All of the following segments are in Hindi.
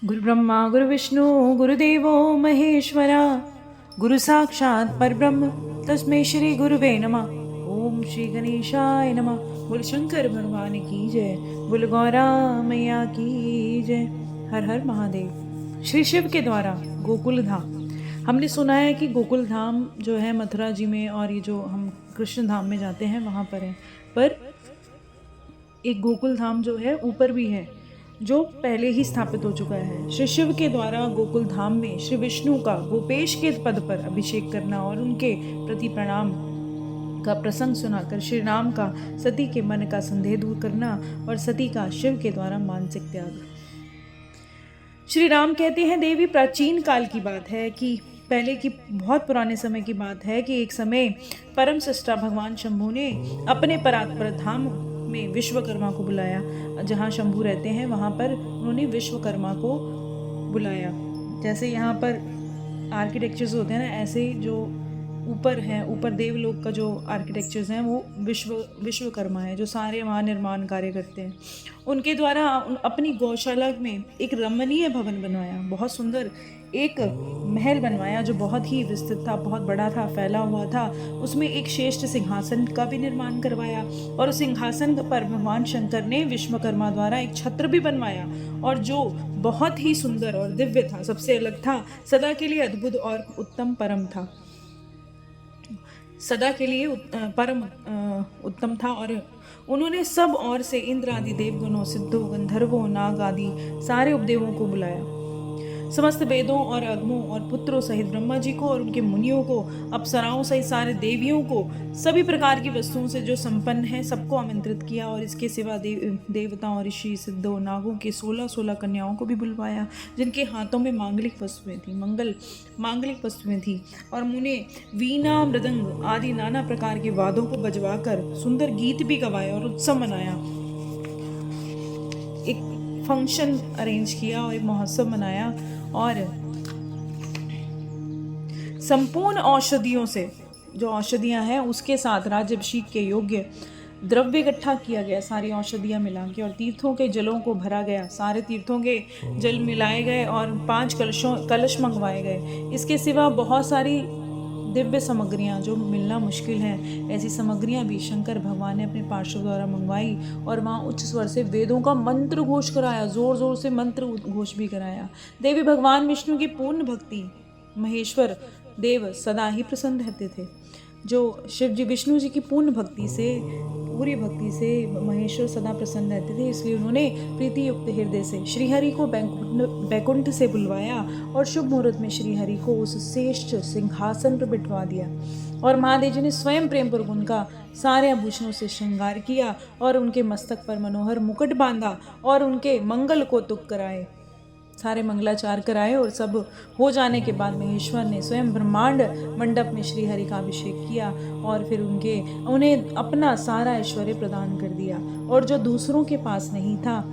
गुरु ब्रह्मा गुरु विष्णु गुरुदेवो महेश्वरा गुरु साक्षात् परब्रह्म तस्मै श्री गुरुवे नमः। ओम श्री गणेशाय नमः। बोल शंकर भगवान की जय, बोल गौरा मैया की जय। हर हर महादेव। श्री शिव के द्वारा गोकुल धाम, हमने सुना है कि गोकुल धाम जो है मथुरा जी में, और ये जो हम कृष्ण धाम में जाते हैं वहाँ पर है। पर एक गोकुल धाम जो है ऊपर भी है, जो पहले ही स्थापित हो चुका है। श्री शिव के द्वारा गोकुल धाम में श्री विष्णु का गोपेश के पद पर अभिषेक करना और उनके प्रति प्रणाम का प्रसंग सुनाकर श्री राम का सती के मन का संदेह दूर करना और सती का शिव के द्वारा मानसिक त्याग। श्री राम कहते हैं, देवी प्राचीन काल की बात है कि पहले की बहुत पुराने समय की बात है कि एक समय परम सृष्टा भगवान शंभु ने अपने परात्पर धाम में विश्वकर्मा को बुलाया। जहाँ शंभु रहते हैं वहाँ पर उन्होंने विश्वकर्मा को बुलाया। जैसे यहाँ पर आर्किटेक्चर्स होते हैं ना, ऐसे जो ऊपर हैं, ऊपर देवलोक का जो आर्किटेक्चर्स हैं वो विश्वकर्मा है, जो सारे वहाँ निर्माण कार्य करते हैं। उनके द्वारा अपनी गौशाला में एक रमणीय भवन बनवाया, बहुत सुंदर एक महल बनवाया जो बहुत ही विस्तृत था, बहुत बड़ा था, फैला हुआ था। उसमें एक श्रेष्ठ सिंहासन का भी निर्माण करवाया और उस सिंहासन पर भगवान शंकर ने विश्वकर्मा द्वारा एक छत्र भी बनवाया, और जो बहुत ही सुंदर और दिव्य था, सबसे अलग था, सदा के लिए अद्भुत और उत्तम परम था, सदा के लिए परम उत्तम था। और उन्होंने सब और से इंद्र आदि देवगणों, सिद्धों, गंधर्वों, नाग आदि सारे उपदेवों को बुलाया। समस्त वेदों और अगमों और पुत्रों सहित ब्रह्मा जी को और उनके मुनियों को, अप्सराओं सहित सारे देवियों को, सभी प्रकार की वस्तुओं से जो संपन्न है सबको आमंत्रित किया। और इसके सिवा देवताओं, ऋषि, सिद्धों, नागों के 16 कन्याओं को भी बुलवाया, जिनके हाथों में मांगलिक वस्तुएं थी, मांगलिक वस्तुएं थी। और मुने वीणा, मृदंग आदि नाना प्रकार के वाद्यों को बजवाकर सुंदर गीत भी गवाए और उत्सव मनाया। एक फंक्शन अरेंज किया और एक महोत्सव मनाया, और संपूर्ण औषधियों से, जो औषधियां हैं उसके साथ राज्याभिषेक के योग्य द्रव्य इकट्ठा किया गया, सारी औषधियां मिला के, और तीर्थों के जलों को भरा गया, सारे तीर्थों के जल मिलाए गए और 5 कलश मंगवाए गए। इसके सिवा बहुत सारी दिव्य सामग्रियाँ जो मिलना मुश्किल है, ऐसी सामग्रियाँ भी शंकर भगवान ने अपने पार्षद द्वारा मंगवाई। और वहाँ उच्च स्वर से वेदों का मंत्र घोष कराया, जोर जोर से मंत्र घोष भी कराया। देवी भगवान विष्णु की पूर्ण भक्ति महेश्वर देव सदा ही प्रसन्न रहते थे। जो शिव जी, विष्णु जी की पूरी भक्ति से महेश्वर सदा प्रसन्न रहते थे, इसलिए उन्होंने प्रीति युक्त हृदय से श्रीहरि को बैकुंठ से बुलवाया और शुभ मुहूर्त में श्रीहरि को उस श्रेष्ठ सिंहासन पर बिठवा दिया। और महादेव जी ने स्वयं प्रेम पूर्वक उनका सारे आभूषणों से श्रृंगार किया और उनके मस्तक पर मनोहर मुकुट बांधा और उनके मंगल को तुक कराए, सारे मंगलाचार कराए। और सब हो जाने के बाद महेश्वर ने स्वयं ब्रह्मांड मंडप में श्री हरि का अभिषेक किया और फिर उन्हें अपना सारा ऐश्वर्य प्रदान कर दिया। और जो दूसरों के पास नहीं था,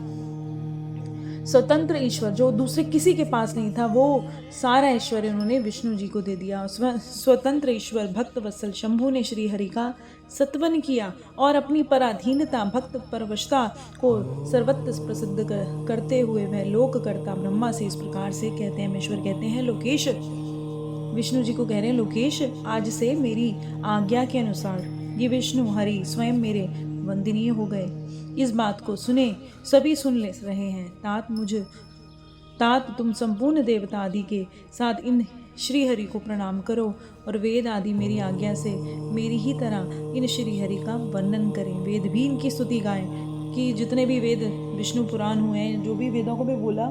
स्वतंत्र ईश्वर जो दूसरे किसी के पास नहीं था, वो सारा ऐश्वर्य उन्होंने विष्णु जी को दे दिया। स्वतंत्र ईश्वर भक्त वत्सल शंभु ने श्री हरि का सत्वन किया और अपनी पराधीनता, भक्त परवशता को सर्वत्र प्रसिद्ध करते हुए वह लोककर्ता ब्रह्मा से इस प्रकार से कहते हैं, ईश्वर कहते हैं, लोकेश, विष्णु जी को कह रहे हैं, लोकेश, आज से मेरी आज्ञा के अनुसार ये विष्णु हरि स्वयं मेरे वंदनीय हो गए। इस बात को सुने सभी सुन ले रहे हैं। तात तुम संपूर्ण देवता आदि के साथ इन श्री हरि को प्रणाम करो और वेद आदि मेरी आज्ञा से मेरी ही तरह इन श्री हरि का वर्णन करें। वेद भी इनकी स्तुति गाएं, कि जितने भी वेद विष्णु पुराण हुए हैं, जो भी वेदों को भी बोला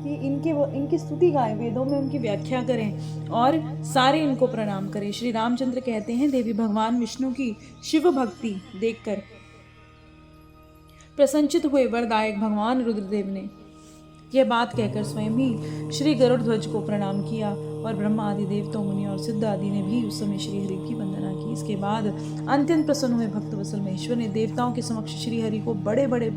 कि इनकी स्तुति गाएं, वेदों में उनकी व्याख्या करें और सारे इनको प्रणाम करें। श्री रामचंद्र कहते हैं, देवी भगवान विष्णु की शिव भक्ति देखकर प्रसन्नचित हुए वरदायक भगवान रुद्रदेव ने यह बात कहकर स्वयं ही श्री गरुड़ ध्वज को प्रणाम किया। और ब्रह्मा आदि देवताओं, मुनि और सिद्ध आदि ने भी उस समय श्री हरि की वंदना की। इसके बाद अत्यंत प्रसन्न हुए भक्त वत्सल महेश्वर ने देवताओं के समक्ष श्री हरि को बड़े बड़े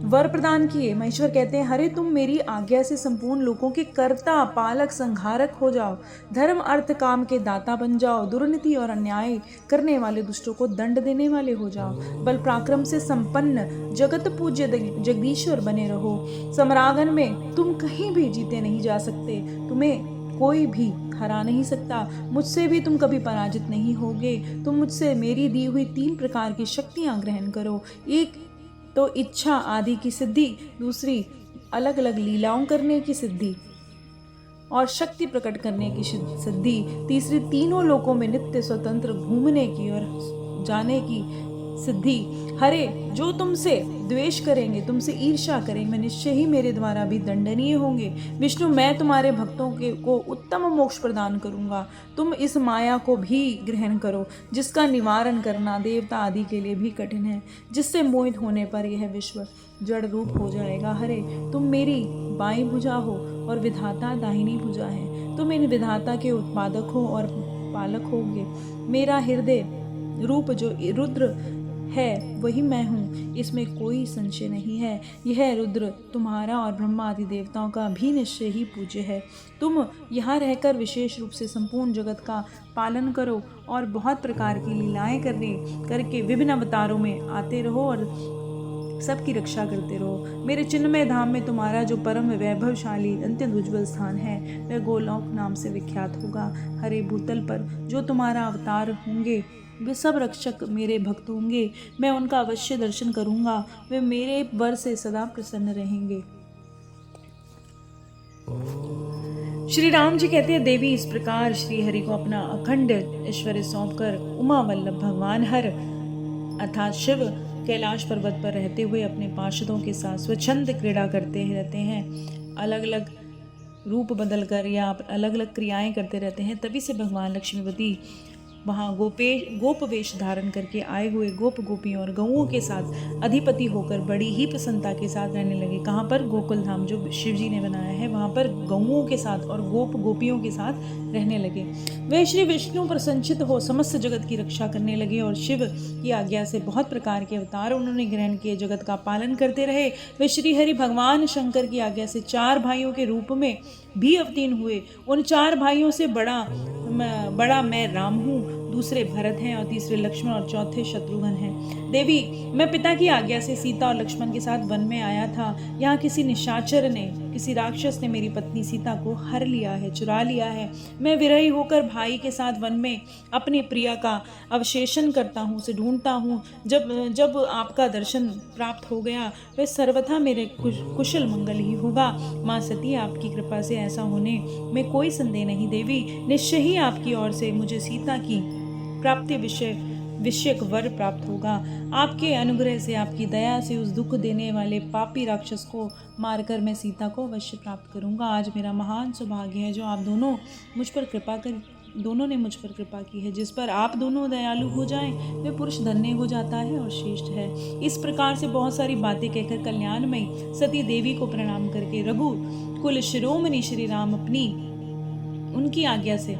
वर प्रदान किए। महेश्वर कहते हैं, हरे तुम मेरी आज्ञा से संपूर्ण लोगों के कर्ता, पालक, संहारक हो जाओ। धर्म अर्थ काम के दाता बन जाओ। दुर्नीति और अन्याय करने वाले दुष्टों को दंड देने वाले हो जाओ। बल पराक्रम से संपन्न जगत पूज्य जगदीश्वर बने रहो। समरागन में तुम कहीं भी जीते नहीं जा सकते, तुम्हें कोई भी हरा नहीं सकता। मुझसे भी तुम कभी पराजित नहीं होगे। तुम मुझसे मेरी दी हुई 3 प्रकार की शक्तियां ग्रहण करो। एक तो इच्छा आदि की सिद्धि, दूसरी अलग अलग लीलाओं करने की सिद्धि और शक्ति प्रकट करने की सिद्धि, तीसरी तीनों लोकों में नित्य स्वतंत्र घूमने की और जाने की सिद्धि। हरे जो तुमसे द्वेष करेंगे, तुमसे ईर्ष्या करेंगे, निश्चय ही मेरे द्वारा भी दंडनीय होंगे। विष्णु मैं तुम्हारे भक्तों को उत्तम मोक्ष प्रदान करूंगा। तुम इस माया को भी ग्रहण करो जिसका निवारण करना देवता आदि के लिए भी कठिन है, जिससे मोहित होने पर यह विश्व जड़ रूप हो जाएगा। हरे तुम मेरी बाईं भुजा हो और विधाता दाहिनी भुजा है। तुम इन विधाता के उत्पादक हो और पालक होगे। मेरा हृदय रूप जो रुद्र है वही मैं हूँ, इसमें कोई संशय नहीं है। यह रुद्र तुम्हारा और ब्रह्मा आदि देवताओं का भी निश्चय ही पूज्य है। तुम यहाँ रहकर विशेष रूप से संपूर्ण जगत का पालन करो और बहुत प्रकार की लीलाएं करके विभिन्न अवतारों में आते रहो और सबकी रक्षा करते रहो। मेरे चिन्मय धाम में तुम्हारा जो परम वैभवशाली अत्यंत उज्ज्वल स्थान है वह गोलोक नाम से विख्यात होगा। हरे भूतल पर जो तुम्हारा अवतार होंगे वे सब रक्षक मेरे भक्त होंगे। मैं उनका अवश्य दर्शन करूंगा। वे मेरे वर से सदा प्रसन्न रहेंगे। श्री राम जी कहते हैं, देवी इस प्रकार श्री हरि को अपना अखंड ऐश्वर्य सौंपकर उमा वल्लभ भगवान हर अर्थात शिव कैलाश पर्वत पर रहते हुए अपने पार्षदों के साथ स्वच्छंद क्रीड़ा करते रहते हैं। अलग अलग रूप बदलकर या अलग अलग क्रियाएं करते रहते हैं। तभी से भगवान लक्ष्मीपति वहाँ गोप वेश धारण करके आए हुए गोप गोपियों और गौओं के साथ अधिपति होकर बड़ी ही प्रसन्नता के साथ रहने लगे। कहाँ पर? गोकुल धाम जो शिव जी ने बनाया है वहाँ पर गौओं के साथ और गोप गोपियों के साथ रहने लगे। वे श्री विष्णु प्रसन्नचित हो समस्त जगत की रक्षा करने लगे और शिव की आज्ञा से बहुत प्रकार के अवतार उन्होंने ग्रहण किए, जगत का पालन करते रहे। वे श्री हरि भगवान शंकर की आज्ञा से 4 भाइयों के रूप में भी अवतीर्ण हुए। उन 4 भाइयों से बड़ा मैं राम हूँ, दूसरे भरत हैं और तीसरे लक्ष्मण और चौथे शत्रुघ्न हैं। देवी मैं पिता की आज्ञा से सीता और लक्ष्मण के साथ वन में आया था। यहाँ किसी निशाचर ने, किसी राक्षस ने मेरी पत्नी सीता को हर लिया है, चुरा लिया है। मैं विरही होकर भाई के साथ वन में अपनी प्रिया का अवशेषण करता हूँ, उसे ढूंढता हूँ। जब आपका दर्शन प्राप्त हो गया वह सर्वथा मेरे कुशल मंगल ही होगा। माँ सती आपकी कृपा से ऐसा होने में कोई संदेह नहीं। देवी निश्चय ही आपकी ओर से मुझे सीता की प्राप्ति विषयक वर प्राप्त होगा। आपके अनुग्रह से, आपकी दया से उस दुख देने वाले पापी राक्षस को मारकर मैं सीता को अवश्य प्राप्त करूंगा। आज मेरा महान सौभाग्य है जो आप दोनों ने मुझ पर कृपा की है। जिस पर आप दोनों दयालु हो जाएं वे पुरुष धन्य हो जाता है और श्रेष्ठ है। इस प्रकार से बहुत सारी बातें कहकर कल्याणमयी सती देवी को प्रणाम करके रघु कुल शिरोमणि श्री राम अपनी उनकी आज्ञा से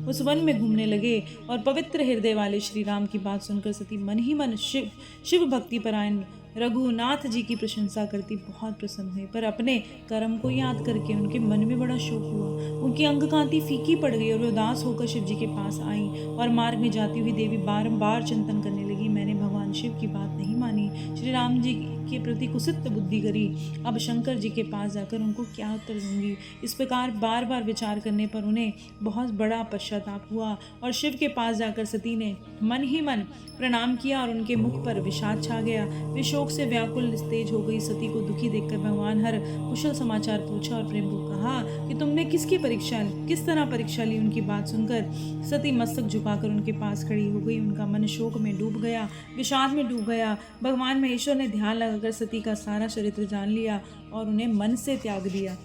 उस वन में घूमने लगे और पवित्र हृदय वाले श्री राम की बात सुनकर सती मन ही मन शिव भक्ति परायण रघुनाथ जी की प्रशंसा करती बहुत प्रसन्न हुई। पर अपने कर्म को याद करके उनके मन में बड़ा शोक हुआ। उनकी अंग कांति फीकी पड़ गई और वे उदास होकर शिव जी के पास आई और मार्ग में जाती हुई देवी बारंबार चिंतन करने लगी, मैंने भगवान शिव की बात नहीं मानी, श्री राम जी के प्रति कुसित बुद्धि करी। अब शंकर जी के पास जाकर उनको क्या उत्तर दूंगी। इस प्रकार बार बार विचार करने पर उन्हें बहुत बड़ा पश्चाताप हुआ और शिव के पास जाकर सती ने मन ही मन प्रणाम किया और उनके मुख पर विषाद छा गया। वे शोक से व्याकुल निस्तेज हो गई। सती को दुखी देखकर भगवान हर कुशल समाचार पूछा और प्रेम को कहा कि तुमने किस तरह परीक्षा ली। उनकी बात सुनकर सती मस्तक झुकाकर उनके पास खड़ी हो गई। उनका मन शोक में डूब गया, विषाद में डूब गया। भगवान महेश्वर ने ध्यान लगाकर सती का सारा चरित्र जान लिया और उन्हें मन से त्याग दिया।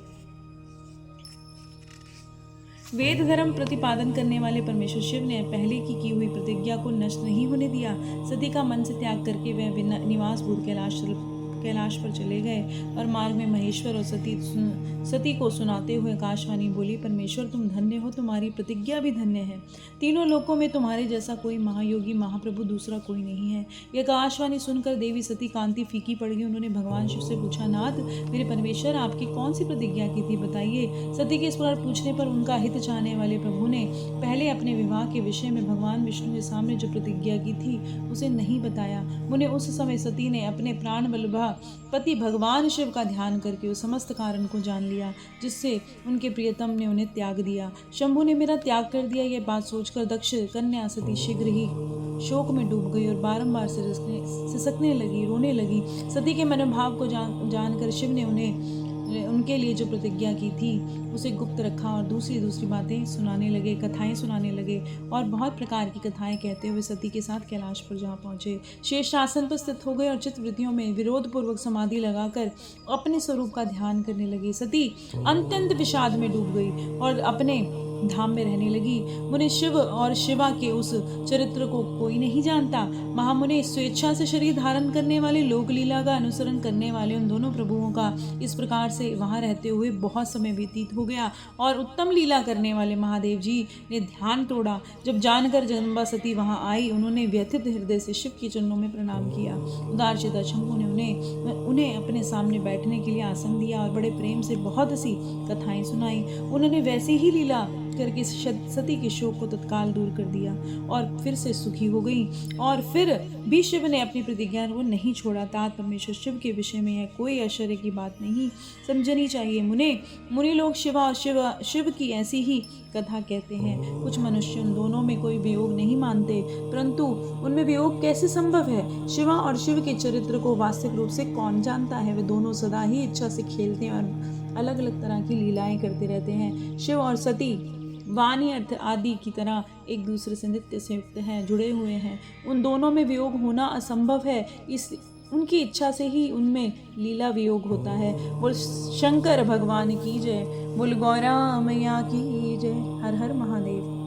वेद धर्म प्रतिपादन करने वाले परमेश्वर शिव ने पहले की हुई प्रतिज्ञा को नष्ट नहीं होने दिया। सती का मन से त्याग करके वह निवास भूत कैलाश पर चले गए और मार्ग में महेश्वर और सती सती को सुनाते हुए आकाशवाणी बोली, परमेश्वर तुम धन्य हो, तुम्हारी प्रतिज्ञा भी धन्य है। तीनों लोकों में तुम्हारे जैसा कोई महायोगी महाप्रभु दूसरा कोई नहीं है। यह आकाशवाणी सुनकर देवी सती कांति फीकी पड़ गई। उन्होंने भगवान शिव से पूछा, नाथ मेरे परमेश्वर आपकी कौन सी प्रतिज्ञा की थी, बताइए। सती के इस प्रकार पूछने पर उनका हित चाहने वाले प्रभु ने पहले अपने विवाह के विषय में भगवान विष्णु के सामने जो प्रतिज्ञा की थी उसे नहीं बताया। मुने उस समय सती ने अपने प्राण वल्लभा पति भगवान शिव का ध्यान करके उस समस्त कारण को जान लिया जिससे उनके प्रियतम ने उन्हें त्याग दिया। शंभु ने मेरा त्याग कर दिया, यह बात सोचकर दक्ष कन्या सती शीघ्र ही शोक में डूब गई और बारंबार सिसकने लगी, रोने लगी। सती के मनोभाव को जानकर शिव ने उनके लिए जो प्रतिज्ञा की थी उसे गुप्त रखा और दूसरी बातें सुनाने लगे, कथाएं सुनाने लगे और बहुत प्रकार की कथाएं कहते हुए सती के साथ कैलाश पर जा पहुंचे। शेष आसन पर स्थित हो गए और चित्तवृत्तियों में विरोध पूर्वक समाधि लगाकर अपने स्वरूप का ध्यान करने लगी। सती अत्यंत विषाद में डूब गई और अपने धाम में रहने लगी। मुने शिव और शिवा के उस चरित्र को कोई नहीं जानता। महामुने स्वेच्छा से शरीर धारण करने वाले, लोक लीला का अनुसरण करने वाले उन दोनों प्रभुओं का इस प्रकार से वहां रहते हुए बहुत समय व्यतीत हो गया और उत्तम लीला करने वाले महादेव जी ने ध्यान तोड़ा। जब जानकर जगदम्बा सती वहां आई, उन्होंने व्यथित हृदय से शिव के चरणों में प्रणाम किया। उदारचिता शंभु ने उन्हें अपने सामने बैठने के लिए आसन दिया और बड़े प्रेम से बहुत सी कथाएं सुनाई। उन्होंने वैसे ही लीला करके सती के शोक को तत्काल दूर कर दिया और फिर से सुखी हो गई। और फिर भी शिव ने अपनी प्रतिज्ञा को नहीं छोड़ा। तात परमेश्वर शिव के विषय में यह कोई आश्चर्य की बात नहीं समझनी चाहिए। मुनि लोग शिवा और शिव की ऐसी ही कथा कहते हैं। कुछ मनुष्य उन दोनों में कोई वियोग नहीं मानते, परंतु उनमें वियोग कैसे संभव है? शिवा और शिव के चरित्र को वास्तविक रूप से कौन जानता है? वे दोनों सदा ही इच्छा से खेलते हैं और अलग अलग तरह की लीलाएं करते रहते हैं। शिव और सती वाणी अर्थ आदि की तरह एक दूसरे से नित्य से युक्त हैं, जुड़े हुए हैं। उन दोनों में वियोग होना असंभव है, इस उनकी इच्छा से ही उनमें लीला वियोग होता है। बोल शंकर भगवान की जय, बोल गौरा मैया की जय। हर हर महादेव।